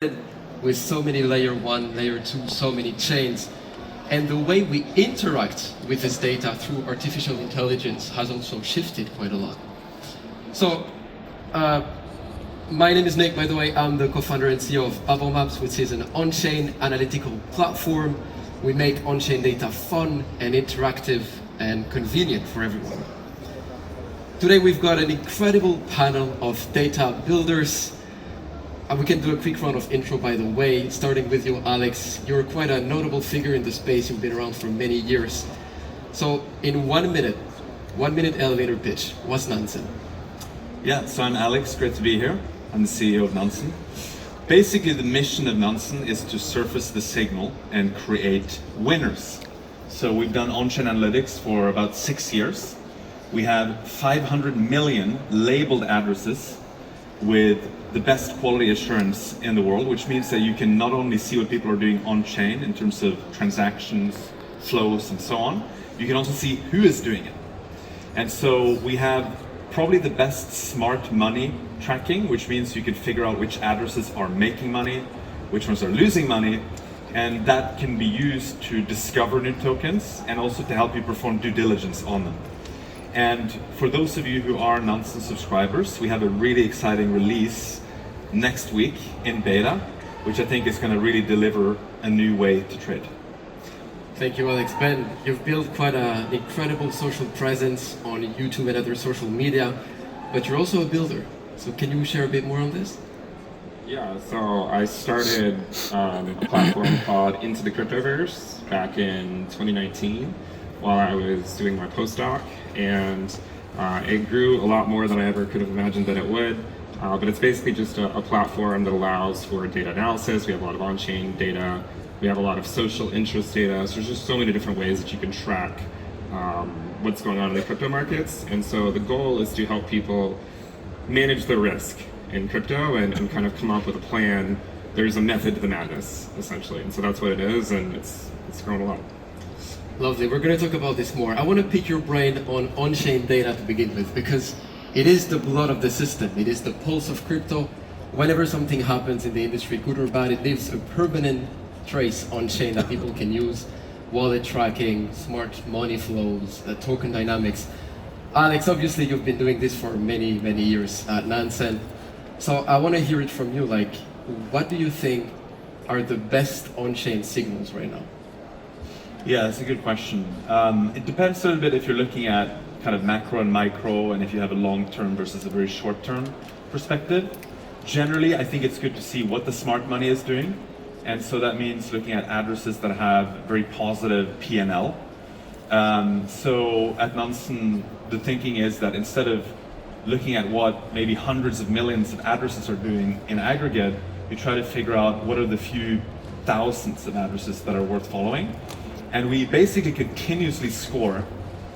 with so many layer one, layer two, so many chains. And the way we interact with this data through artificial intelligence has also shifted quite a lot. So, my name is Nick, by the way. I'm the co-founder and CEO of Bubble Maps, which is an on-chain analytical platform. We make on-chain data fun and interactive and convenient for everyone. Today we've got an incredible panel of data builders. We can do a quick round of intro, by the way, starting with you, Alex. You're quite a notable figure in the space. You've been around for many years. So in 1 minute elevator pitch, what's Nansen? Yeah, so I'm Alex, great to be here. I'm the CEO of Nansen. Basically, the mission of Nansen is to surface the signal and create winners. So we've done on-chain analytics for about 6 years. We have 500 million labeled addresses with the best quality assurance in the world, which means that you can not only see what people are doing on-chain in terms of transactions, flows, and so on, you can also see who is doing it. And so we have probably the best smart money tracking, which means you can figure out which addresses are making money, which ones are losing money, and that can be used to discover new tokens and also to help you perform due diligence on them. And for those of you who are Nansen subscribers, we have a really exciting release next week in beta, which I think is going to really deliver a new way to trade. Thank you, Alex. Ben, you've built quite an incredible social presence on YouTube and other social media, but you're also a builder. So can you share a bit more on this? Yeah, so I started a platform called Into the Cryptoverse back in 2019 while I was doing my postdoc, and it grew a lot more than I ever could have imagined that it would. But it's basically just a platform that allows for data analysis. We have a lot of on-chain data. We have a lot of social interest data. So there's just so many different ways that you can track what's going on in the crypto markets. And so the goal is to help people manage the risk in crypto and kind of come up with a plan. There's a method to the madness, essentially. And so that's what it is, and it's grown a lot. Lovely. We're going to talk about this more. I want to pick your brain on on-chain data to begin with, because it is the blood of the system. It is the pulse of crypto. Whenever something happens in the industry, good or bad, it leaves a permanent trace on-chain that people can use. Wallet tracking, smart money flows, token dynamics. Alex, obviously you've been doing this for many, many years at Nansen. So I want to hear it from you. Like, what do you think are the best on-chain signals right now? Yeah, that's a good question. It depends a little bit if you're looking at kind of macro and micro, and if you have a long-term versus a very short-term perspective. Generally, I think it's good to see what the smart money is doing. And so that means looking at addresses that have very positive P&L. So at Nansen, the thinking is that instead of looking at what maybe hundreds of millions of addresses are doing in aggregate, we try to figure out what are the few thousands of addresses that are worth following. And we basically continuously score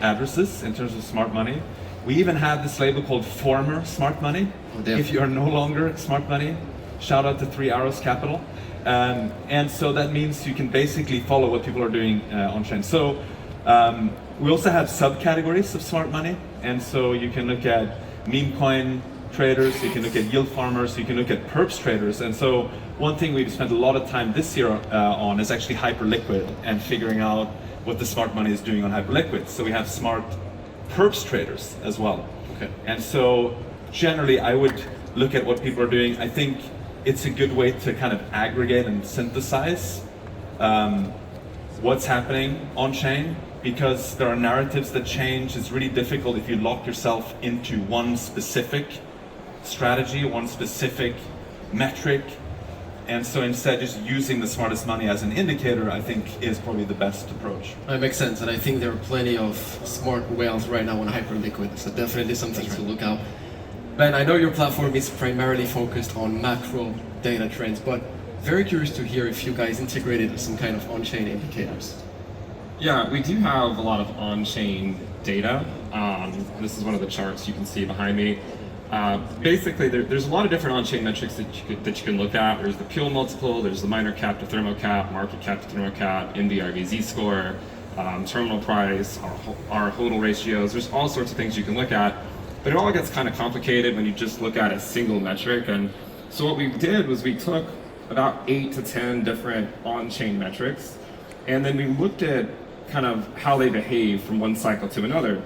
addresses in terms of smart money. We even have this label called former smart money. If you are no longer smart money, shout out to 3 Arrows Capital. And so that means you can basically follow what people are doing on-chain. So we also have subcategories of smart money. And so you can look at meme coin traders, you can look at yield farmers, you can look at perps traders. And so one thing we've spent a lot of time this year on is actually hyperliquid and figuring out what the smart money is doing on hyperliquid. So we have smart perps traders as well. Okay. And so generally I would look at what people are doing. I think it's a good way to kind of aggregate and synthesize what's happening on chain, because there are narratives that change. It's really difficult if you lock yourself into one specific strategy, one specific metric. And so instead, just using the smartest money as an indicator, I think, is probably the best approach. That makes sense, and I think there are plenty of smart whales right now on hyperliquid, so definitely something to look out. Ben, I know your platform is primarily focused on macro data trends, but very curious to hear if you guys integrated some kind of on-chain indicators. Yeah, we do have a lot of on-chain data. This is one of the charts you can see behind me. Basically, there's a lot of different on-chain metrics that you can look at. There's the Peel multiple, there's the miner cap to thermo cap, market cap to thermo cap, MVRVZ score, terminal price, our hodl ratios. There's all sorts of things you can look at, but it all gets kind of complicated when you just look at a single metric. And so what we did was we took about 8 to 10 different on-chain metrics. And then we looked at kind of how they behave from one cycle to another.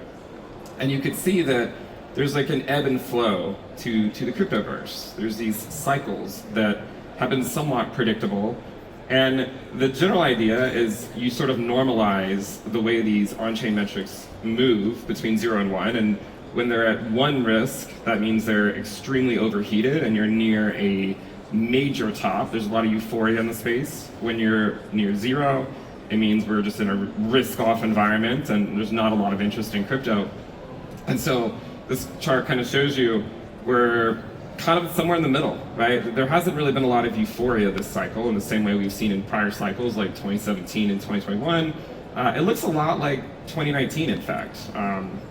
And you could see that there's like an ebb and flow to the cryptoverse. There's these cycles that have been somewhat predictable. And the general idea is you sort of normalize the way these on-chain metrics move between 0 and 1. And when they're at one risk, that means they're extremely overheated and you're near a major top. There's a lot of euphoria in the space. When you're near 0, it means we're just in a risk-off environment and there's not a lot of interest in crypto. And so this chart kind of shows you we're kind of somewhere in the middle, right? There hasn't really been a lot of euphoria this cycle in the same way we've seen in prior cycles like 2017 and 2021. It looks a lot like 2019, in fact.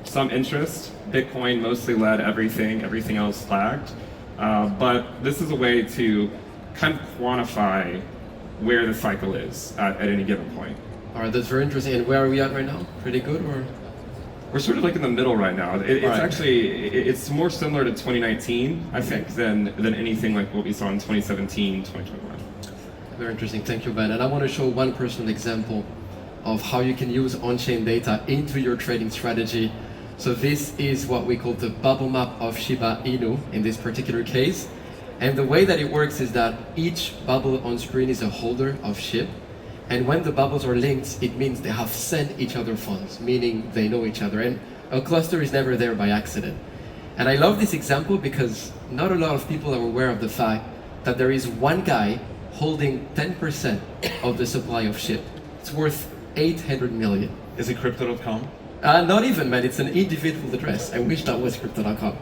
Some interest, Bitcoin mostly led everything else lagged. But this is a way to kind of quantify where the cycle is at any given point. All right, that's very interesting. And where are we at right now? Pretty good, or? We're sort of like in the middle right now. It's more similar to 2019, I think, than anything like what we saw in 2017, 2021. Very interesting, thank you, Ben. And I want to show one personal example of how you can use on-chain data into your trading strategy. So this is what we call the bubble map of Shiba Inu in this particular case. And the way that it works is that each bubble on screen is a holder of SHIB. And when the bubbles are linked, it means they have sent each other funds, meaning they know each other. And a cluster is never there by accident. And I love this example because not a lot of people are aware of the fact that there is one guy holding 10% of the supply of SHIB. It's worth 800 million. Is it crypto.com? Not even, man. It's an individual address. I wish that was crypto.com,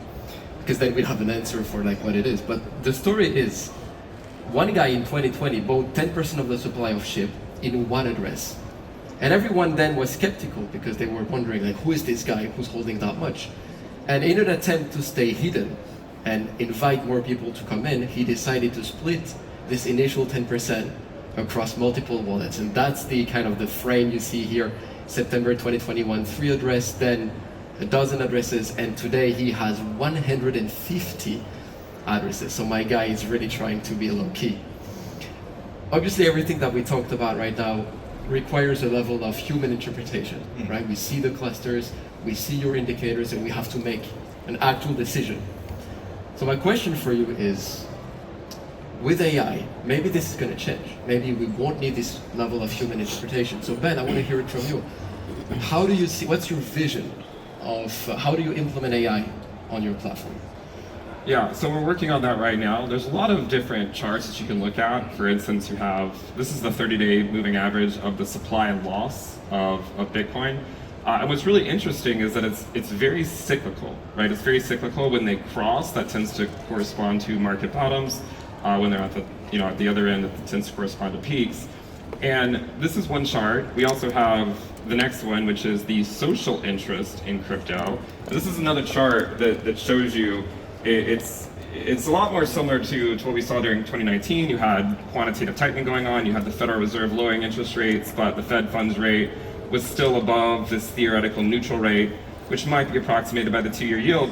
because then we'd have an answer for like what it is. But the story is, one guy in 2020 bought 10% of the supply of SHIB in one address. And everyone then was skeptical because they were wondering, like, who is this guy who's holding that much? And in an attempt to stay hidden and invite more people to come in, he decided to split this initial 10% across multiple wallets. And that's the kind of the frame you see here. September 2021, 3 addresses, then a dozen addresses, and today he has 150 addresses. So my guy is really trying to be low key. Obviously, everything that we talked about right now requires a level of human interpretation, right? We see the clusters, we see your indicators, and we have to make an actual decision. So my question for you is, with AI, maybe this is going to change. Maybe we won't need this level of human interpretation. So Ben, I want to hear it from you. How do you see, what's your vision of how do you implement AI on your platform? Yeah, so we're working on that right now. There's a lot of different charts that you can look at. For instance, you have, this is the 30-day moving average of the supply and loss of Bitcoin. And what's really interesting is that it's very cyclical, right? It's very cyclical. When they cross, that tends to correspond to market bottoms. When they're at the, at the other end, it tends to correspond to peaks. And this is one chart. We also have the next one, which is the social interest in crypto. And this is another chart that shows you it's a lot more similar to what we saw during 2019. You had quantitative tightening going on. You had the Federal Reserve lowering interest rates, but the Fed funds rate was still above this theoretical neutral rate, which might be approximated by the 2-year yield.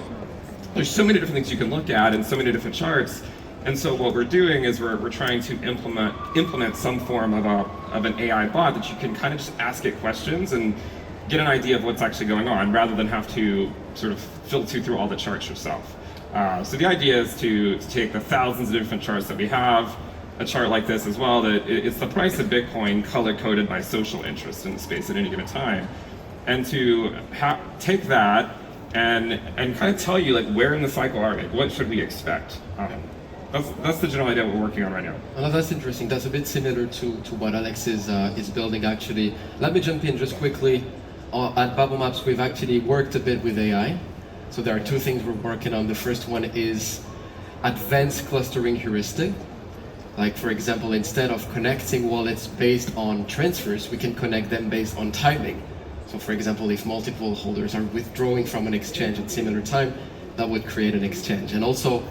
There's so many different things you can look at and so many different charts. And so what we're doing is we're trying to implement some form of an AI bot that you can kind of just ask it questions and get an idea of what's actually going on, rather than have to sort of filter through all the charts yourself. So the idea is to take the thousands of different charts that we have, a chart like this as well, that it's the price of Bitcoin color-coded by social interest in the space at any given time, and to take that and kind of tell you, like, where in the cycle are we? What should we expect? That's the general idea we're working on right now. Oh, that's interesting. That's a bit similar to what Alex is building, actually. Let me jump in just quickly. At Bubble Maps, we've actually worked a bit with AI. So there are 2 things we're working on. The first one is advanced clustering heuristic. Like, for example, instead of connecting wallets based on transfers, we can connect them based on timing. So for example, if multiple holders are withdrawing from an exchange at similar time, that would create an exchange. And also,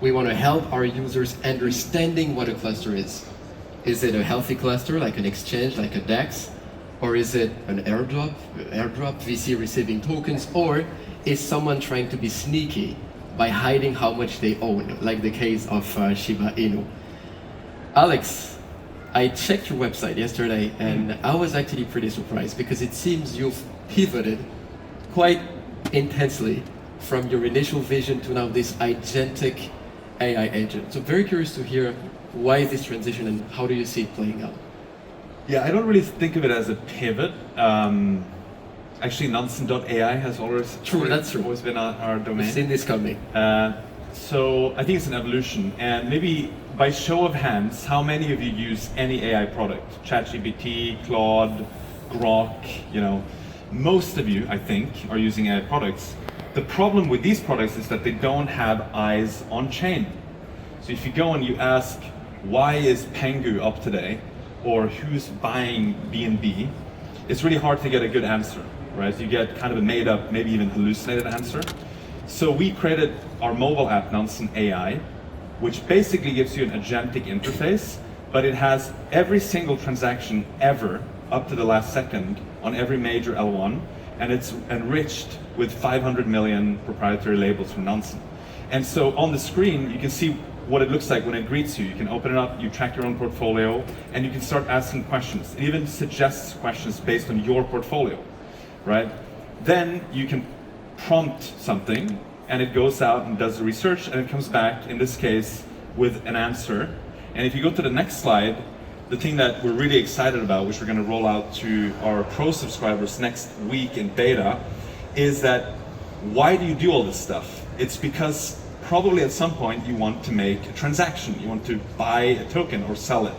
we want to help our users understanding what a cluster is. Is it a healthy cluster, like an exchange, like a DEX? Or is it an airdrop, VC receiving tokens? Or is someone trying to be sneaky by hiding how much they own, like the case of Shiba Inu? Alex, I checked your website yesterday and I was actually pretty surprised because it seems you've pivoted quite intensely from your initial vision to now this agentic AI agent. So very curious to hear why this transition and how do you see it playing out? Yeah, I don't really think of it as a pivot. Actually, nonsense.ai has always always been our domain. We've seen this coming. So I think it's an evolution, and maybe by show of hands, how many of you use any AI product? ChatGPT, Claude, Grok, you know. Most of you, I think, are using AI products. The problem with these products is that they don't have eyes on chain. So if you go and you ask, why is Pengu up today? Or who's buying BNB? It's really hard to get a good answer, right? You get kind of a made up, maybe even hallucinated answer. So we created our mobile app, Nonsense AI, which basically gives you an agentic interface, but it has every single transaction ever up to the last second on every major L1, and it's enriched with 500 million proprietary labels from Nonsense. And so on the screen, you can see what it looks like when it greets you. You can open it up, you track your own portfolio, and you can start asking questions. It even suggests questions based on your portfolio, right? Then you can prompt something, and it goes out and does the research, and it comes back, in this case, with an answer. And if you go to the next slide, the thing that we're really excited about, which we're going to roll out to our pro subscribers next week in beta, is that why do you do all this stuff? It's because probably at some point you want to make a transaction, you want to buy a token or sell it.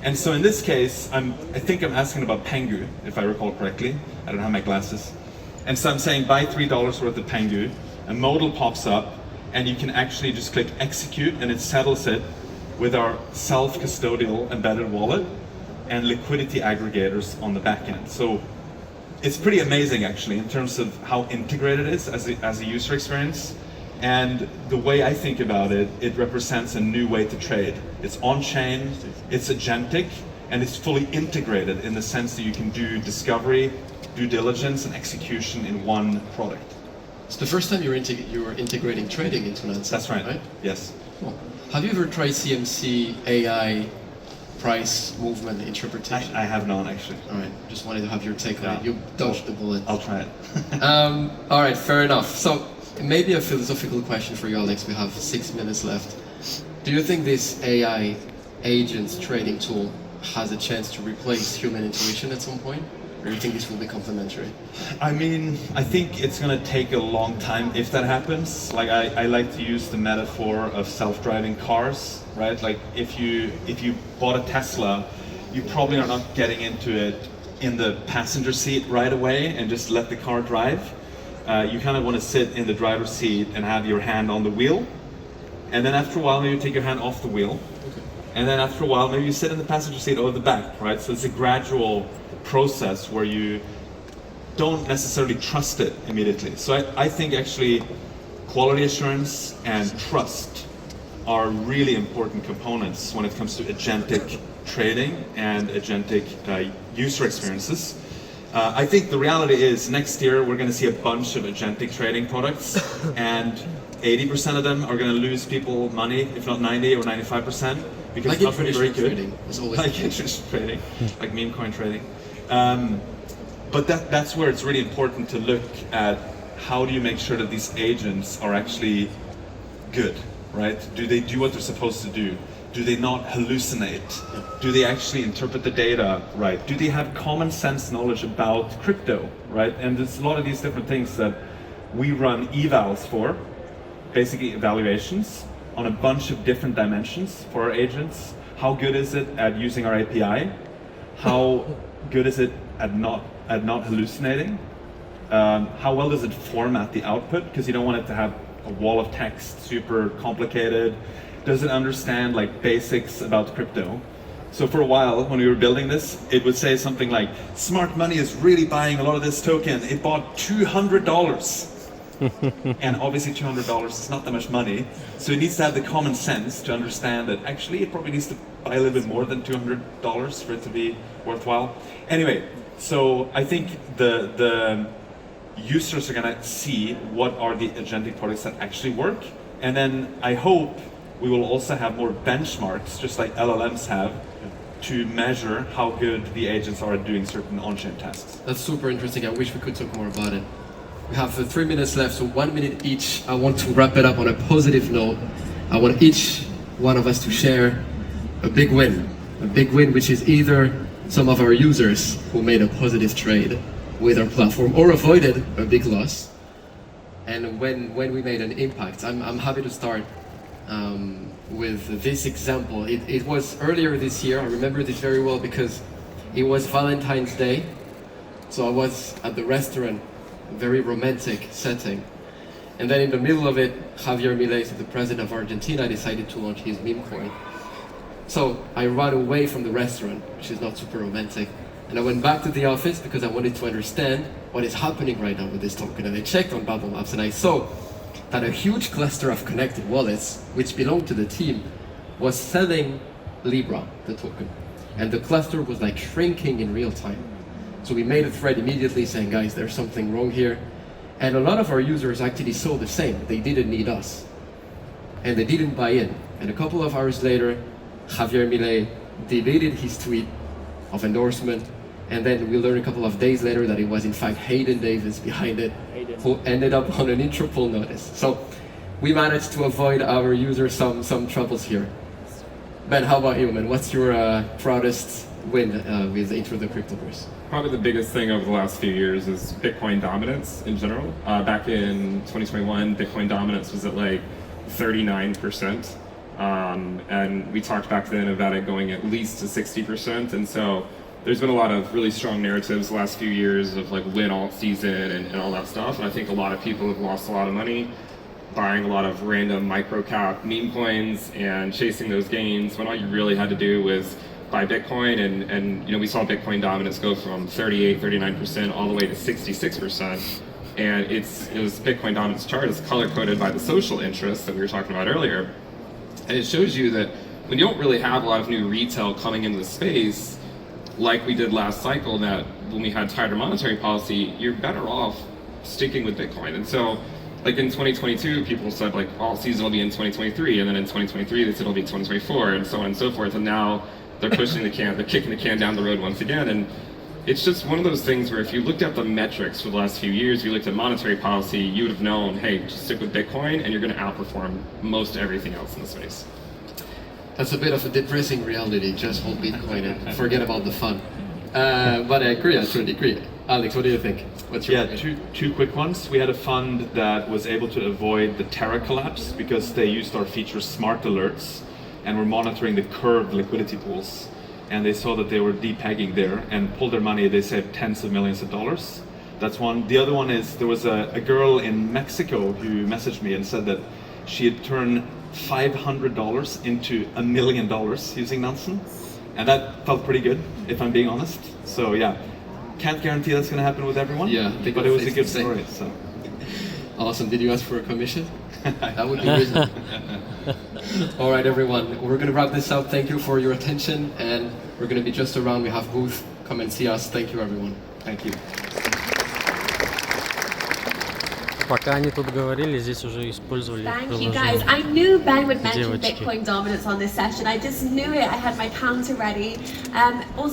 And so in this case, I think I'm asking about Pengu, if I recall correctly. I don't have my glasses. And so I'm saying buy $3 worth of Pengu, a modal pops up, and you can actually just click execute, and it settles it with our self-custodial embedded wallet and liquidity aggregators on the back end. So it's pretty amazing actually in terms of how integrated it is as a user experience. And the way I think about it, it represents a new way to trade. It's on-chain, it's agentic, and it's fully integrated in the sense that you can do discovery, due diligence, and execution in one product. It's the first time you're integrating trading into Nonsense. That's right. Yes. Cool. Have you ever tried CMC AI price movement interpretation? I have not actually. All right, just wanted to have your take on it. You dodged the bullet. I'll try it. All right, fair enough. So maybe a philosophical question for you, Alex. We have 6 minutes left. Do you think this AI agents trading tool has a chance to replace human intuition at some point? Or do you think this will be complementary? I mean, I think it's going to take a long time if that happens. Like I like to use the metaphor of self-driving cars, right? Like if you bought a Tesla, you probably are not getting into it in the passenger seat right away and just let the car drive. You kind of want to sit in the driver's seat and have your hand on the wheel. And then after a while, maybe you take your hand off the wheel. Okay. And then after a while, maybe you sit in the passenger seat over the back, right? So it's a gradual process where you don't necessarily trust it immediately. So I think actually quality assurance and trust are really important components when it comes to agentic trading and agentic user experiences. I think the reality is next year we're going to see a bunch of agentic trading products and 80% of them are going to lose people money, if not 90 or 95%, because like it's not very good. Trading, like in traditional trading, like meme coin trading. But that's where it's really important to look at how do you make sure that these agents are actually good, right? Do they do what they're supposed to do? Do they not hallucinate? Do they actually interpret the data right? Do they have common sense knowledge about crypto, right? And there's a lot of these different things that we run evals for, basically evaluations on a bunch of different dimensions for our agents. How good is it at using our API? How good is it at not hallucinating? How well does it format the output? Because you don't want it to have a wall of text, super complicated. Does it understand like basics about crypto? So for a while, when we were building this, it would say something like, smart money is really buying a lot of this token. It bought $200. And obviously $200 is not that much money. So it needs to have the common sense to understand that actually it probably needs to buy a little bit more than $200 for it to be worthwhile. Anyway, so I think the users are gonna see what are the agentic products that actually work. And then I hope we will also have more benchmarks, just like LLMs have, to measure how good the agents are at doing certain on-chain tasks. That's super interesting. I wish we could talk more about it. We have 3 minutes left, so 1 minute each. I want to wrap it up on a positive note. I want each one of us to share a big win which is either some of our users who made a positive trade with our platform or avoided a big loss, and when we made an impact. I'm happy to start with this example. It was earlier this year. I remember this very well because it was Valentine's Day, so I was at the restaurant, very romantic setting, and then in the middle of it, Javier Milei, the president of Argentina, decided to launch his meme coin. So I ran away from the restaurant, which is not super romantic, and I went back to the office because I wanted to understand what is happening right now with this token. And I checked on Bubble Maps and I saw that a huge cluster of connected wallets, which belonged to the team, was selling Libra, the token. And the cluster was like shrinking in real time. So we made a thread immediately saying, guys, there's something wrong here. And a lot of our users actually saw the same. They didn't need us. And they didn't buy in. And a couple of hours later, Javier Milei deleted his tweet of endorsement, and then we learned a couple of days later that it was in fact Hayden Davis behind it, who ended up on an Interpol notice. So we managed to avoid our users some troubles here. Ben, how about you, man? What's your proudest win with Intro to the Cryptoverse? Probably the biggest thing over the last few years is Bitcoin dominance in general. Back in 2021, Bitcoin dominance was at like 39%. And we talked back then about it going at least to 60%. And so there's been a lot of really strong narratives the last few years of like win alt season and all that stuff. And I think a lot of people have lost a lot of money buying a lot of random micro cap meme coins and chasing those gains when all you really had to do was buy Bitcoin. And you know, we saw Bitcoin dominance go from 38, 39% all the way to 66%. And it was Bitcoin dominance chart is color coded by the social interests that we were talking about earlier. And it shows you that when you don't really have a lot of new retail coming into the space, like we did last cycle, that when we had tighter monetary policy, you're better off sticking with Bitcoin. And so, like in 2022, people said like all season will be in 2023, and then in 2023 they said it'll be 2024, and so on and so forth. And now they're pushing the can, they're kicking the can down the road once again. And it's just one of those things where if you looked at the metrics for the last few years, you looked at monetary policy, you would have known, hey, just stick with Bitcoin and you're going to outperform most everything else in the space. That's a bit of a depressing reality, just hold Bitcoin and forget about the fun. But I agree, I totally agree. Alex, what do you think? What's your two quick ones. We had a fund that was able to avoid the Terra collapse because they used our feature Smart Alerts and were monitoring the curved liquidity pools. And they saw that they were depegging there and pulled their money. They saved tens of millions of dollars. That's one. The other one is there was a girl in Mexico who messaged me and said that she had turned $500 into $1 million using Nansen. And that felt pretty good, if I'm being honest. So yeah, can't guarantee that's going to happen with everyone. Yeah, but it was a good story. So. Awesome. Did you ask for a commission? That would be reasonable. All right, everyone. We're going to wrap this up. Thank you for your attention, and we're going to be just around. We have booth. Come and see us. Thank you, everyone. Thank you. Пока они тут говорили, здесь уже использовали Thank you guys. I knew Ben would mention Девочки. Bitcoin dominance on this session. I just knew it. I had my counter ready. Also